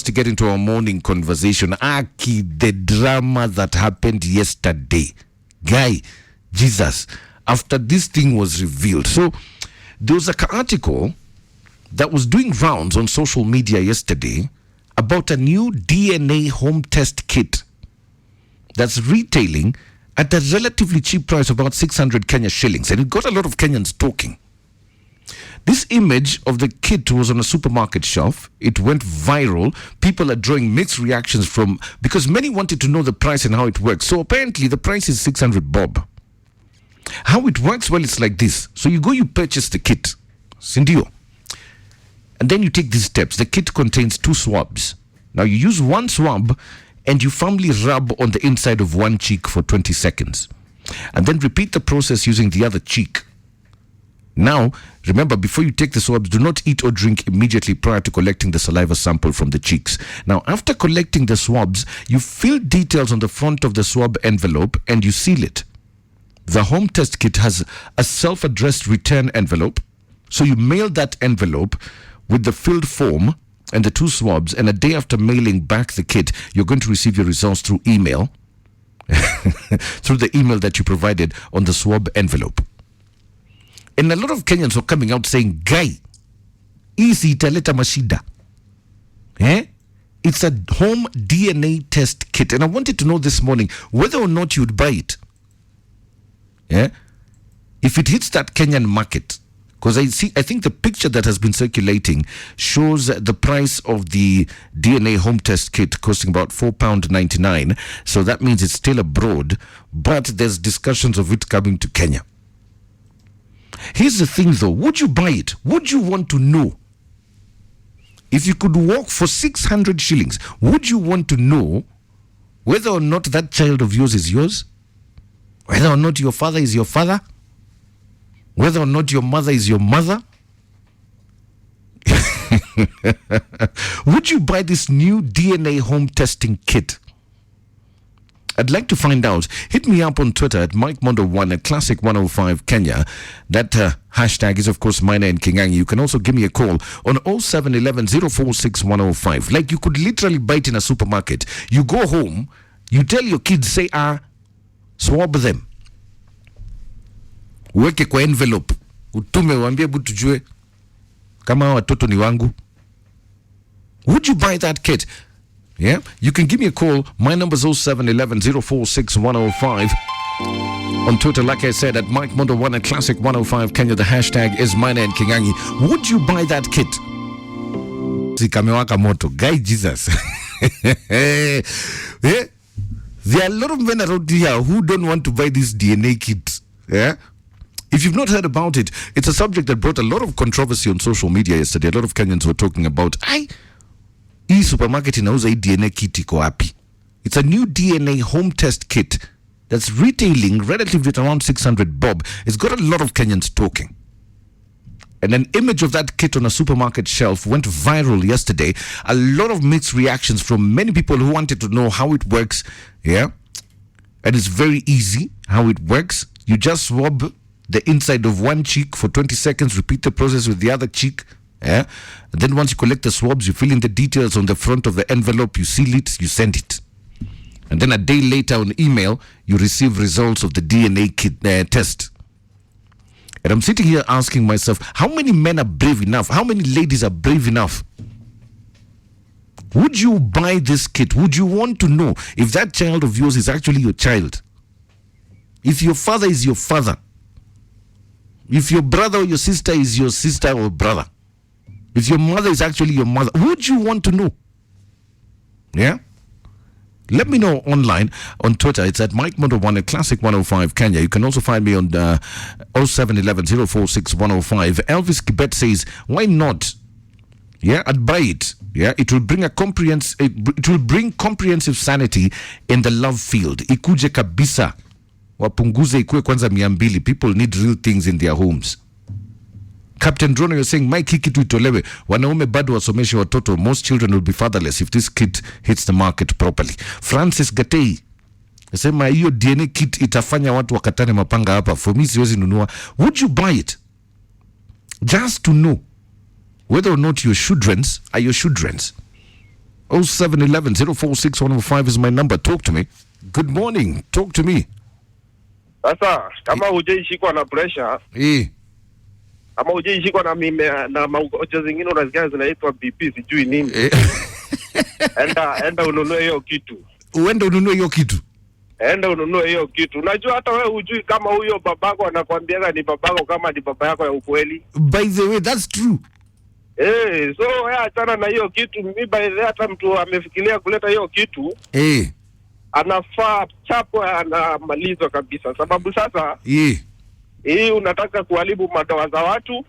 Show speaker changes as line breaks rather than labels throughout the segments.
To get into our morning conversation, Aki, the drama that happened yesterday, guy, Jesus, after this thing was revealed. So there was an article that was doing rounds on social media yesterday about a new DNA home test kit that's retailing at a relatively cheap price of about 600 Kenya shillings, and it got a lot of Kenyans talking. This image of the kit was on a supermarket shelf. It went viral. People are drawing mixed reactions because many wanted to know the price and how it works. So apparently the price is 600 bob. How it works? Well, it's like this. So you purchase the kit, Sindio, and then you take these steps. The kit contains 2 swabs. Now you use one swab and you firmly rub on the inside of one cheek for 20 seconds. And then repeat the process using the other cheek. Now, remember, before you take the swabs, do not eat or drink immediately prior to collecting the saliva sample from the cheeks. Now, after collecting the swabs, you fill details on the front of the swab envelope and you seal it. The home test kit has a self-addressed return envelope. So you mail that envelope with the filled form and the 2 swabs, and a day after mailing back the kit, you're going to receive your results through email, through the email that you provided on the swab envelope. And a lot of Kenyans were coming out saying, Guy, easy italeta mashida. It's a home DNA test kit. And I wanted to know this morning whether or not you'd buy it. If it hits that Kenyan market. Because I think the picture that has been circulating shows the price of the DNA home test kit costing about £4.99. So that means it's still abroad, but there's discussions of it coming to Kenya. Here's the thing though, would you buy it? Would you want to know? If you could walk for 600 shillings, would you want to know whether or not that child of yours is yours? Whether or not your father is your father? Whether or not your mother is your mother? Would you buy this new DNA home testing kit? I'd like to find out. Hit me up on Twitter at MikeMondo1 at Classic 105 Kenya. That hashtag is, of course, Minor and Kingangi. You can also give me a call on 0711 046 105. Like, you could literally buy it in a supermarket. You go home, you tell your kids, say, swab them. Uweke kwa envelope. Utume wambie butujue kama watoto ni wangu. Would you buy that kit? Yeah, you can give me a call. My number is 0711 046 105. On Twitter, like I said, at Mike Mondo 1 at Classic 105 Kenya. The hashtag is Minor and Kingangi. Would you buy that kit? Zikamewaka moto. Guy Jesus. There are a lot of men around here who don't want to buy this DNA kit. Yeah. If you've not heard about it, it's a subject that brought a lot of controversy on social media yesterday. A lot of Kenyans were talking about, hii supermarket inauza hii DNA kit iko wapi? It's a new DNA home test kit that's retailing relatively at around 600 bob. It's got a lot of Kenyans talking. And an image of that kit on a supermarket shelf went viral yesterday. A lot of mixed reactions from many people who wanted to know how it works. Yeah. And it's very easy how it works. You just swab the inside of one cheek for 20 seconds, repeat the process with the other cheek. And then once you collect the swabs, you fill in the details on the front of the envelope, you seal it, you send it. And then a day later on email, you receive results of the DNA kit test. And I'm sitting here asking myself, how many men are brave enough? How many ladies are brave enough? Would you buy this kit? Would you want to know if that child of yours is actually your child? If your father is your father? If your brother or your sister is your sister or brother? If your mother is actually your mother? Would you want to know? Yeah? Let me know online on Twitter. It's at Mike Mondo 1 at Classic 105 Kenya. You can also find me on 0711 046 105. Elvis Kibet says, why not? Yeah, I'd buy it. Yeah, it will bring it will bring comprehensive sanity in the love field. Ikuje kabisa. Wapunguze ikue kwanza 200. People need real things in their homes. Captain Drono, you're saying, Mike, hiki tu itolewe. Wanaume bado wasomeshe watoto. Most children will be fatherless if this kit hits the market properly. Francis Gatei, sema hiyo DNA kit itafanya watu wakatane mapanga hapa. For me, siwezi nunua. Would you buy it? Just to know whether or not your children's are your children's. 0711 046 105 is my number. Talk to me. Good morning. Talk to me.
Sasa kama hujaishikwa na pressure, kama hujaishikwa na na magonjwa zingine unasikia zinaitwa BP sijui nini. Enda ununue hiyo kitu.
Uende ununue hiyo kitu.
Enda ununue hiyo kitu. Unajua hata wewe hujui kama huyo babako anakuambia ni babako kama ni baba yako ya ukweli.
By the way, that's true.
So wewe achana na hiyo kitu. Mimi by the hata mtu amefikiria kuleta hiyo kitu. Anafaa chapo anamalizwa kabisa. Sababu sasa hii unataka kuharibu madawa za watu.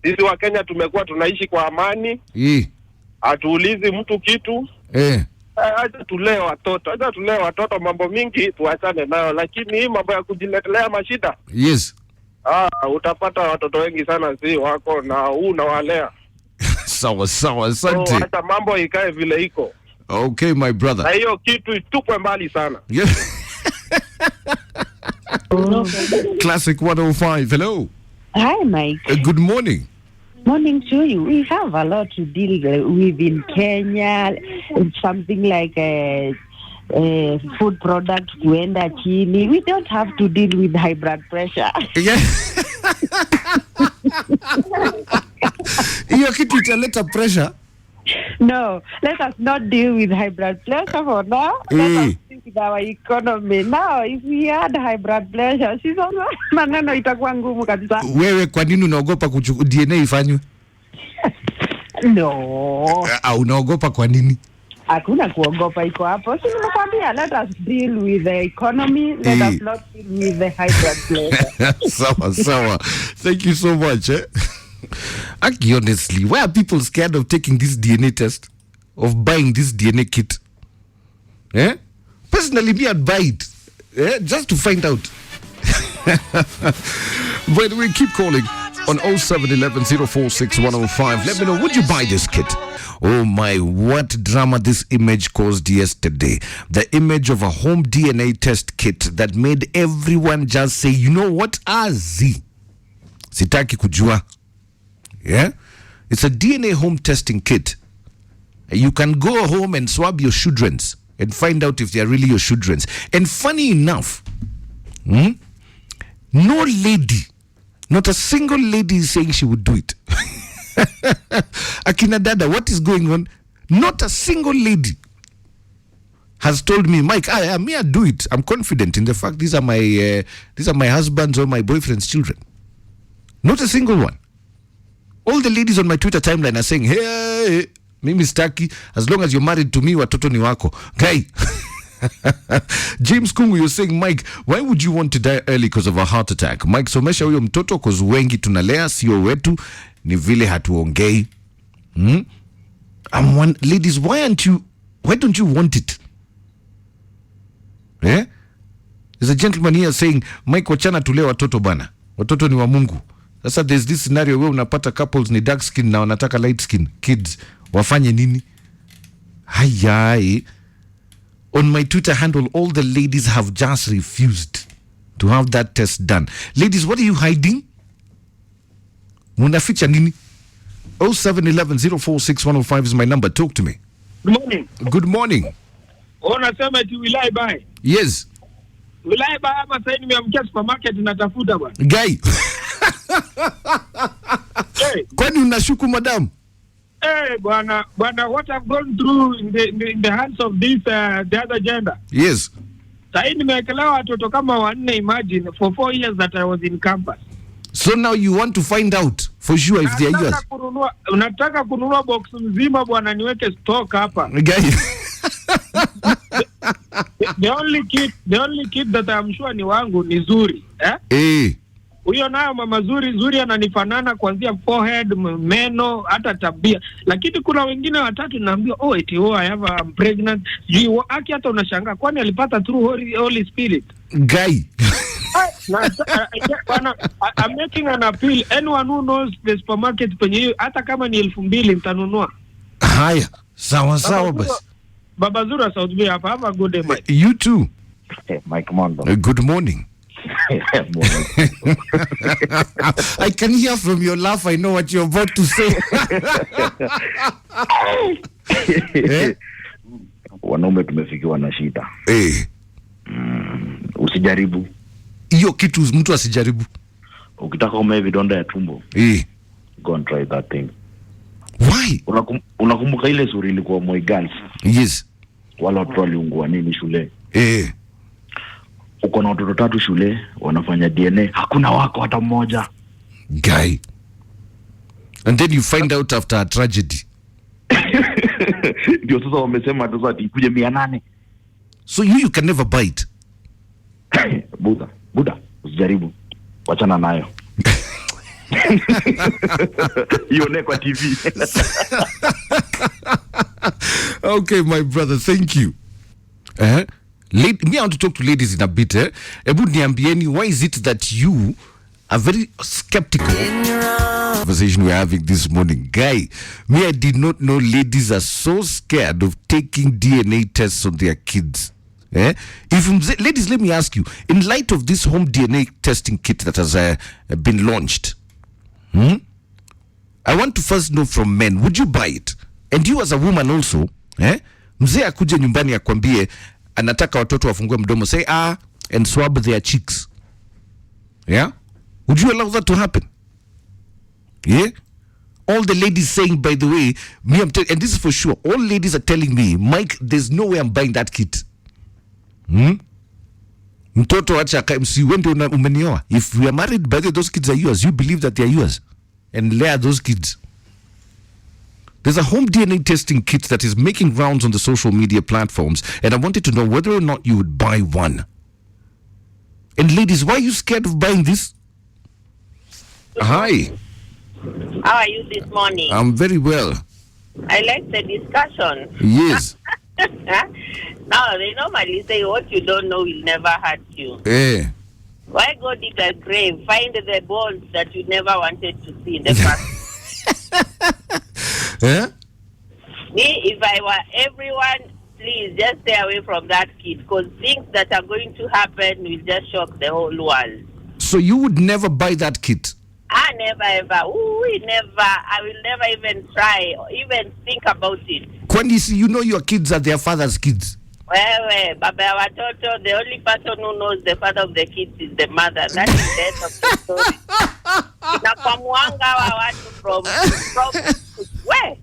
Sisi wa Kenya tumekuwa tunaishi kwa amani. Hatuulizi mtu kitu. Acha tulee watoto mambo mingi tuachane nayo, lakini hii mambo ya kujiletelea mashida. Utapata watoto wengi sana si wako na unawalea.
Sawa, asante.
So hata mambo ikae vile iko.
Okay, my brother.
Na hiyo kitu itupwe mbali sana.
Classic 105. Hello.
Hi, Mike.
Good morning.
Morning to you. We have a lot to deal with in Kenya. Something like food product kuenda chini. We don't have to deal with high blood pressure.
Hiyo kitu italeta pressure.
No, let us not deal with high blood pressure for now. Let us deal with our economy. Now, if we had high blood pressure, maneno itakuwa ngumu kabisa.
Wewe kwa nini unaogopa DNA ifanywe?
No.
Unaogopa kwa nini?
Hakuna kuogopa iko hapo. Si nimekwambia, let us deal with the economy. Let us not deal with the high blood pressure.
Sawa. Thank you so much. Honestly, why are people scared of taking this DNA test? Of buying this DNA kit? Personally, me, I'd buy it. Just to find out. But we keep calling on 0711 046 105. Let me know, would you buy this kit? Oh my, what drama this image caused yesterday. The image of a home DNA test kit that made everyone just say, you know what? Sitaki kujua. It's a DNA home testing kit. You can go home and swab your children's and find out if they are really your children's. And funny enough, no lady, not a single lady is saying she would do it. Akina dada, what is going on? Not a single lady has told me, Mike, I do it. I'm confident in the fact these are my husband's or my boyfriend's children. Not a single one. All the ladies on my Twitter timeline are saying, hey, mimi staki, as long as you're married to me, watoto ni wako. Guy. James Kungu, you're saying, Mike, why would you want to die early because of a heart attack? Mike, somesha huyo mtoto cause wengi tunalea, sio wetu, ni vile hatuongei. Ladies, why don't you want it? There's a gentleman here saying, Mike, wachana tulee watoto bana. Watoto ni wa Mungu. Sasa there's this scenario where unapata couples ni dark skin na wanataka light skin kids. Wafanye nini? Hayai. On my Twitter handle, all the ladies have just refused to have that test done. Ladies, what are you hiding? Munaficha nini? 0711 046 105 is my number. Talk to me.
Good morning.
Good morning.
Unasema eti will I buy?
Yes.
Will I buy ama sasa nimeamkia supermarket natafuta bwana.
Guy. Kwani unashuku madam?
Bwana, what I've gone through in the hands of this the other gender.
Yes.
Sasa nimewekelewa watoto kama 4, imagine, for 4 years that I was in campus.
So now you want to find out for sure if they are yours.
Unataka kununua box mzima bwana niweke stock hapa.
Guy.
The only kid that I'm sure ni wangu ni Zuri, Huyo nayo mama Zuri ananifanana kuanzia forehead, meno, hata tabia. Lakini kuna wengine watatu naambia, I'm pregnant. Aki hata unashangaa kwani alipata through Holy Spirit.
Guy.
I'm making an appeal. Anyone who knows the supermarket penye hiyo hata kama ni 2,000 nitanunua.
Haya, sawa basi.
Baba Zura South Bay hapa. Have a good day, Mike.
You too.
Mike Mondo.
Good morning. I can hear from your laugh. I know what you're about to say.
Wanaume tumefikiwa na shida. Usijaribu
hiyo kitu, mtu asijaribu.
Ukitaka ume vidonda ya tumbo, go and try that thing.
Why?
Unakumbuka ile suri ilikuwa Moi Girls?
Yes.
Wala watu waliungua nini shule? Uko na watoto 3 shule wanafanya DNA, hakuna wako hata mmoja.
Guy. And then you find out after a tragedy.
Ndio sasa wamesema sasa ikuje 800.
So you can never bite.
Buda, usijaribu. Wachana nayo. Ione kwa TV.
Okay, my brother, thank you. Me, I want to talk to ladies in a bit. Ebu niambieni, why is it that you are very skeptical? Conversation we're having this morning. Guy, me, I did not know ladies are so scared of taking DNA tests on their kids. Ladies, let me ask you, in light of this home DNA testing kit that has been launched, I want to first know from men, would you buy it? And you as a woman also, mzee akuje nyumbani akwambie anataka watoto wafungue mdomo, say and swab their cheeks. Yeah? Would you allow that to happen? Yeah? All the ladies saying, by the way, and this is for sure, all ladies are telling me, Mike, there's no way I'm buying that kit. Mtoto acha msi wende umenioa. If we are married, by the way, those kids are yours. You believe that they are yours. And layer those kids. There's a home DNA testing kit that is making rounds on the social media platforms, and I wanted to know whether or not you would buy one. And ladies, why are you scared of buying this? Hi.
How are you this morning?
I'm very well.
I like the discussion.
Yes.
Now, they normally say what you don't know will never hurt you. Why go dig a grave? Find the bones that you never wanted to see in the past. Me, if I were everyone, please just stay away from that kid, because things that are going to happen will just shock the whole world.
So you would never buy that kit?
I never ever. Never. I will never even try or even think about it.
When you know your kids are their father's kids.
Baba ya watoto, the only person who knows the father of the kids is the mother. That is the end of the story. Na kwa mwanga wa watu from where?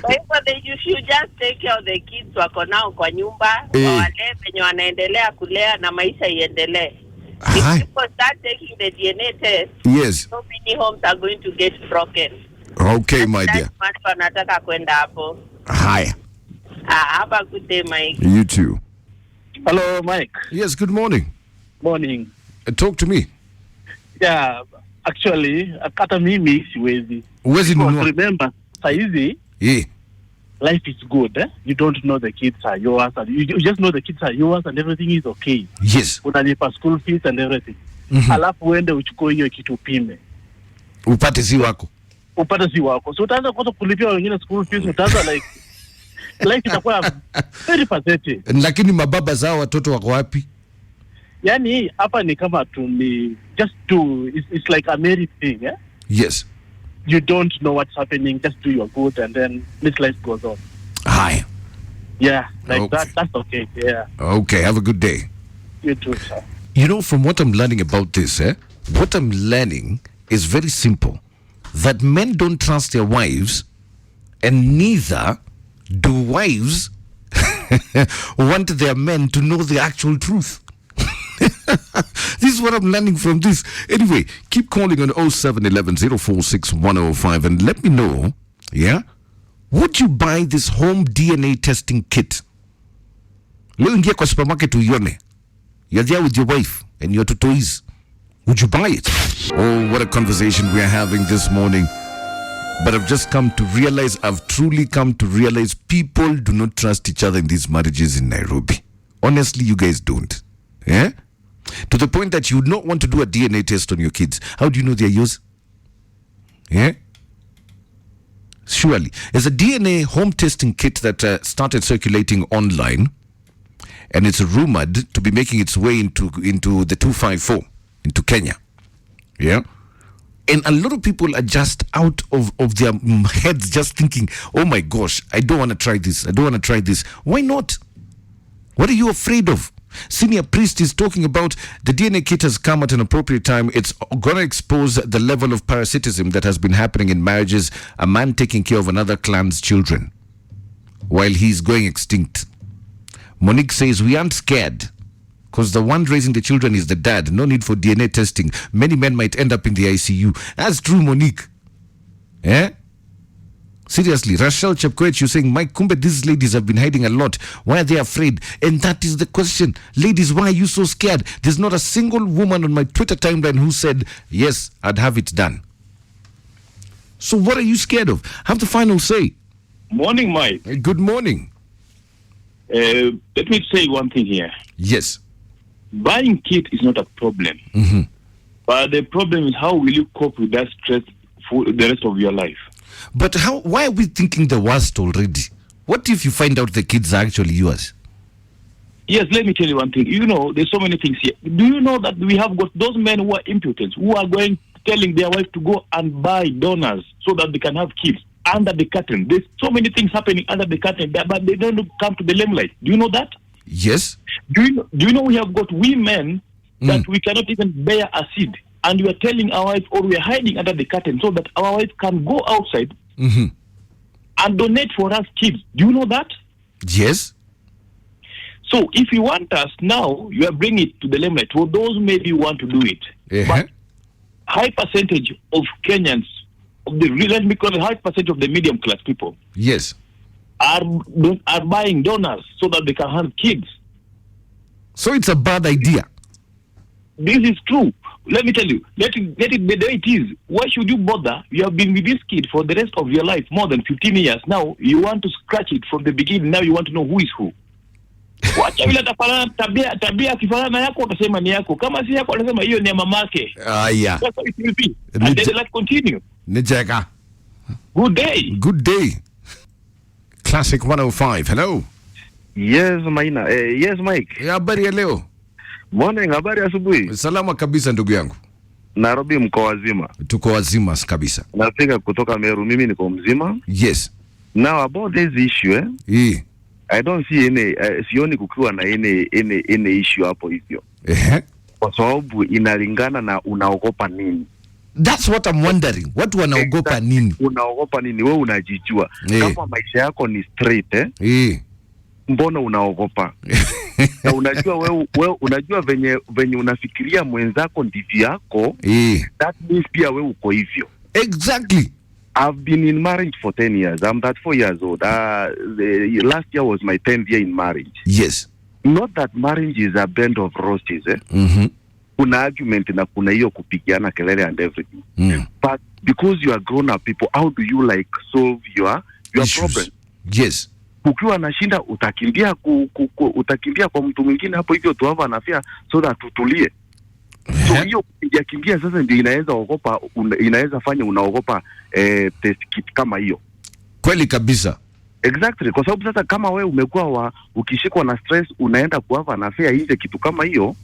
Kwa hivyo you should just take care of the kids wako nao kwa nyumba, wale wenye wanaendelea kulea na maisha iendelee. If people start taking the DNA test,
yes,
so many homes are going to get broken.
Okay, my dear.
Wanataka kwenda hapo.
Hi.
Have a good day, Mike.
You too.
Hello, Mike.
Yes, good morning.
Morning.
Talk to me.
Yeah, actually, kata mimi siwezi.
Uwezi nunua.
Remember, saizi, life is good. You don't know the kids are yours. You just know the kids are yours and everything is okay.
Yes.
Unalipa school fees and everything. Alafu uende uchukue hiyo kitu upime.
Upate si wako.
So utaanza kwanza kulipia wengine school fees, utaanza like itakuwa very pathetic.
Lakini mababa zao watoto wako wapi?
Yani hapa ni kama tu ni just do, it's like a married thing,
Yes.
You don't know what's happening, just do your good and then this life goes on.
Hi.
Yeah, like
okay.
That's okay. Yeah.
Okay, have a good day.
You too, sir.
You know, from what I'm learning about this, what I'm learning is very simple. That men don't trust their wives, and neither do wives want their men to know the actual truth. This is what I'm learning from this. Anyway, keep calling on 0711 046 105 and let me know, would you buy this home DNA testing kit? Leo ingia kwa supermarket uyone. You're there with your wife and your two toys. Would you buy it? Oh, what a conversation we are having this morning. But I've just truly come to realize people do not trust each other in these marriages in Nairobi. Honestly, you guys don't. Yeah? To the point that you would not want to do a DNA test on your kids. How do you know they're yours? Yeah? Surely. There's a DNA home testing kit that started circulating online, and it's rumored to be making its way into the 254 into Kenya. Yeah? And a lot of people are just out of their heads just thinking, oh my gosh, I don't want to try this. I don't want to try this. Why not? What are you afraid of? Senior priest is talking about the DNA kit has come at an appropriate time. It's going to expose the level of parasitism that has been happening in marriages. A man taking care of another clan's children while he's going extinct. Monique says, we aren't scared because the one raising the children is the dad. No need for DNA testing. Many men might end up in the ICU. That's true, Monique. Eh? Seriously, Rachel Chepkoech, you're saying, Mike Kumbe, these ladies have been hiding a lot. Why are they afraid? And that is the question. Ladies, why are you so scared? There's not a single woman on my Twitter timeline who said, yes, I'd have it done. So what are you scared of? Have the final say.
Morning, Mike.
Good morning.
Let me say one thing here.
Yes.
Buying kit is not a problem.
Mm-hmm.
But the problem is how will you cope with that stress for the rest of your life?
But why are we thinking the worst already? What if you find out the kids are actually yours?
Yes, let me tell you one thing. You know, there's so many things here. Do you know that we have got those men who are impotents, who are telling their wife to go and buy donors so that they can have kids under the curtain? There's so many things happening under the curtain, but they don't come to the limelight. Do you know that?
Yes.
Do you know we have got women that we cannot even bear a seed? And we are telling our wife, or we are hiding under the curtain so that our wife can go outside and donate for us kids. Do you know that?
Yes.
So if you want us now, you are bringing it to the limelight. For those maybe want to do it. But high percentage of Kenyans, let me call it high percentage of the medium class people.
Yes.
Are buying donors so that they can have kids.
So it's a bad idea.
This is true. Let me tell you, let it be the way it is. Why should you bother? You have been with this kid for the rest of your life, more than 15 years. Now, you want to scratch it from the beginning. Now you want to know who is who. Wacha vile tabia kifanana yako utasema ni yako. Kama si yako utasema hiyo ni ya mamake.
Yeah.
That's how it will be. And then let's continue.
Nijeka.
Good day.
Good day. Classic 105. Hello.
Yes, Maina. Yes, Mike.
Habari ya leo?
Morning, habari asubuhi.
Salama kabisa ndugu yangu.
Nairobi mko wazima?
Tuko wazima kabisa.
Nafika kutoka Meru, mimi niko mzima.
Yes.
Now about this issue, I don't see any sioni kukiwa na any issue hapo hivyo. Kwa sababu inalingana na unaogopa nini.
That's what I'm wondering. Watu wanaogopa nini?
Unaogopa nini? Wewe unajijua. Kama maisha yako ni straight, mbona unaogopa? Na unajua wewe unajua venye unafikiria mwenzako ndivyo yako, that means pia wewe uko hivyo.
Exactly.
I've been in marriage for 10 years. I'm 34 years old. The last year was my 10th year in marriage.
Yes.
Not that marriage is a bed of roses. Kuna argument na kuna hiyo kupigiana kelele and everything. But because you are grown up people, how do you like solve your problem?
Yes.
Ukiwa na shinda utakimbia utakimbia kwa mtu mwingine hapo hivyo tu hapa anafia so that tutulie. So hiyo kimbia sasa ndio inaweza fanya unaogopa test kit kama hiyo.
Kweli kabisa.
Exactly, kwa sababu sasa kama wewe umekuwa ukishikwa na stress unaenda kuava na afya nje kitu kama hiyo,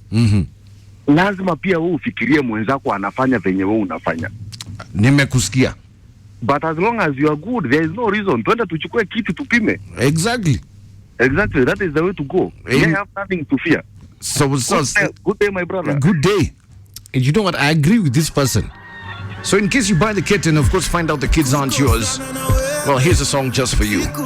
lazima pia wewe ufikirie mwenzako anafanya venye wewe unafanya.
Nimekusikia.
But as long as you are good, there is no reason. Twende tuchukue kitu tupime.
Exactly.
Exactly, that is the way to go. You have nothing to fear.
So
good day, my brother.
Good day. And you know what? I agree with this person. So in case you buy the kit and of course find out the kids aren't yours, well, here's a song just for you.